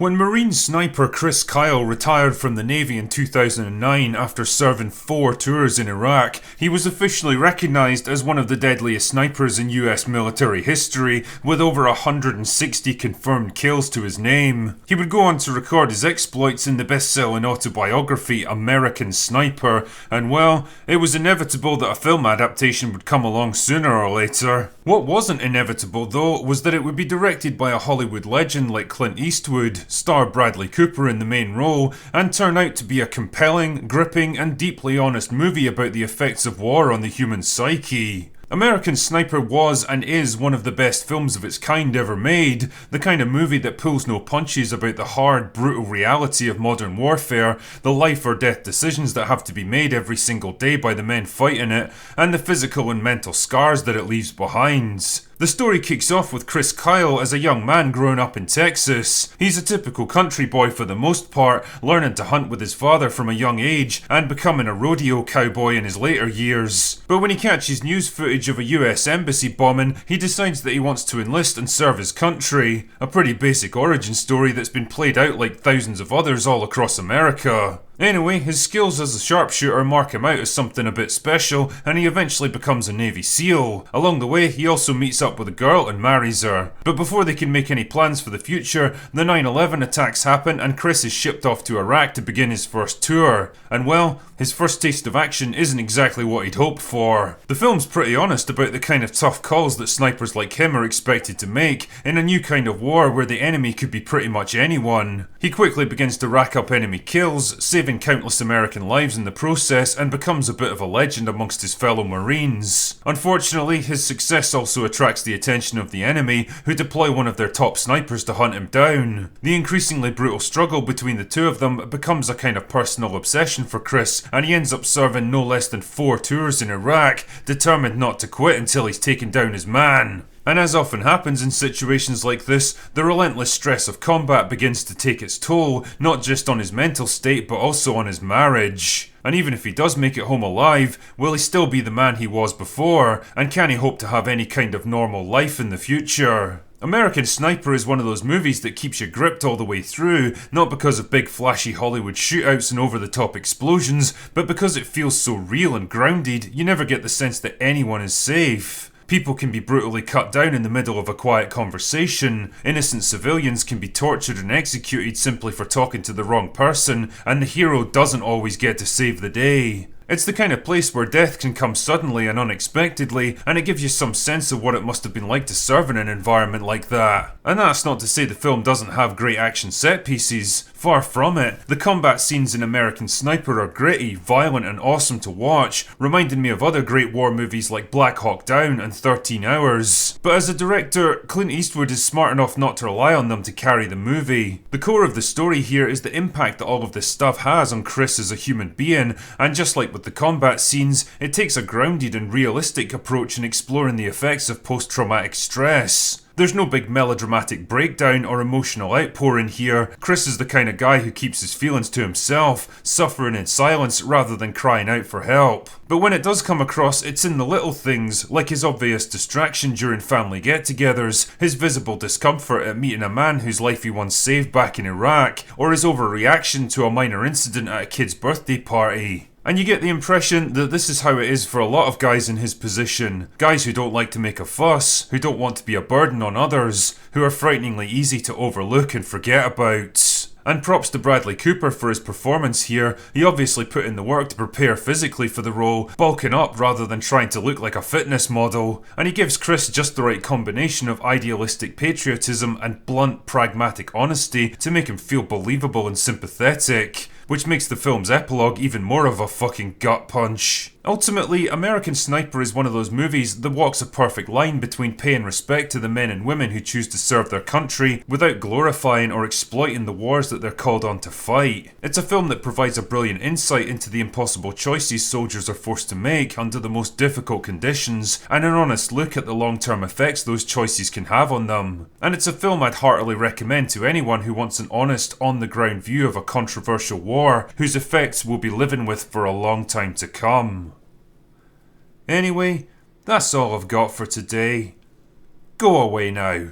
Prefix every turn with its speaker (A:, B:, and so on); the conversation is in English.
A: When Marine sniper Chris Kyle retired from the Navy in 2009 after serving 4 tours in Iraq, he was officially recognised as one of the deadliest snipers in US military history, with over 160 confirmed kills to his name. He would go on to record his exploits in the best-selling autobiography American Sniper, and well, it was inevitable that a film adaptation would come along sooner or later. What wasn't inevitable though was that it would be directed by a Hollywood legend like Clint Eastwood, star Bradley Cooper in the main role, and turn out to be a compelling, gripping and deeply honest movie about the effects of war on the human psyche. American Sniper was and is one of the best films of its kind ever made, the kind of movie that pulls no punches about the hard, brutal reality of modern warfare, the life or death decisions that have to be made every single day by the men fighting it, and the physical and mental scars that it leaves behind. The story kicks off with Chris Kyle as a young man growing up in Texas. He's a typical country boy for the most part, learning to hunt with his father from a young age and becoming a rodeo cowboy in his later years. But when he catches news footage of a US embassy bombing, he decides that he wants to enlist and serve his country. A pretty basic origin story that's been played out like thousands of others all across America. Anyway, his skills as a sharpshooter mark him out as something a bit special, and he eventually becomes a Navy SEAL. Along the way, he also meets up with a girl and marries her. But before they can make any plans for the future, the 9/11 attacks happen and Chris is shipped off to Iraq to begin his first tour. And well, his first taste of action isn't exactly what he'd hoped for. The film's pretty honest about the kind of tough calls that snipers like him are expected to make in a new kind of war where the enemy could be pretty much anyone. He quickly begins to rack up enemy kills, saving countless American lives in the process, and becomes a bit of a legend amongst his fellow Marines. Unfortunately, his success also attracts the attention of the enemy, who deploy one of their top snipers to hunt him down. The increasingly brutal struggle between the two of them becomes a kind of personal obsession for Chris, and he ends up serving no less than 4 tours in Iraq, determined not to quit until he's taken down his man. And as often happens in situations like this, the relentless stress of combat begins to take its toll, not just on his mental state but also on his marriage. And even if he does make it home alive, will he still be the man he was before? And can he hope to have any kind of normal life in the future? American Sniper is one of those movies that keeps you gripped all the way through, not because of big flashy Hollywood shootouts and over-the-top explosions, but because it feels so real and grounded, you never get the sense that anyone is safe. People can be brutally cut down in the middle of a quiet conversation, innocent civilians can be tortured and executed simply for talking to the wrong person, and the hero doesn't always get to save the day. It's the kind of place where death can come suddenly and unexpectedly, and it gives you some sense of what it must have been like to serve in an environment like that. And that's not to say the film doesn't have great action set pieces. Far from it. The combat scenes in American Sniper are gritty, violent and awesome to watch, reminding me of other great war movies like Black Hawk Down and 13 Hours. But as a director, Clint Eastwood is smart enough not to rely on them to carry the movie. The core of the story here is the impact that all of this stuff has on Chris as a human being, and just like with the combat scenes, it takes a grounded and realistic approach in exploring the effects of post-traumatic stress. There's no big melodramatic breakdown or emotional outpouring here. Chris is the kind of guy who keeps his feelings to himself, suffering in silence rather than crying out for help. But when it does come across, it's in the little things, like his obvious distraction during family get-togethers, his visible discomfort at meeting a man whose life he once saved back in Iraq, or his overreaction to a minor incident at a kid's birthday party. And you get the impression that this is how it is for a lot of guys in his position. Guys who don't like to make a fuss, who don't want to be a burden on others, who are frighteningly easy to overlook and forget about. And props to Bradley Cooper for his performance here. He obviously put in the work to prepare physically for the role, bulking up rather than trying to look like a fitness model. And he gives Chris just the right combination of idealistic patriotism and blunt, pragmatic honesty to make him feel believable and sympathetic, which makes the film's epilogue even more of a fucking gut punch. Ultimately, American Sniper is one of those movies that walks a perfect line between paying respect to the men and women who choose to serve their country without glorifying or exploiting the wars that they're called on to fight. It's a film that provides a brilliant insight into the impossible choices soldiers are forced to make under the most difficult conditions, and an honest look at the long-term effects those choices can have on them. And it's a film I'd heartily recommend to anyone who wants an honest, on-the-ground view of a controversial war whose effects we'll be living with for a long time to come. Anyway, that's all I've got for today. Go away now.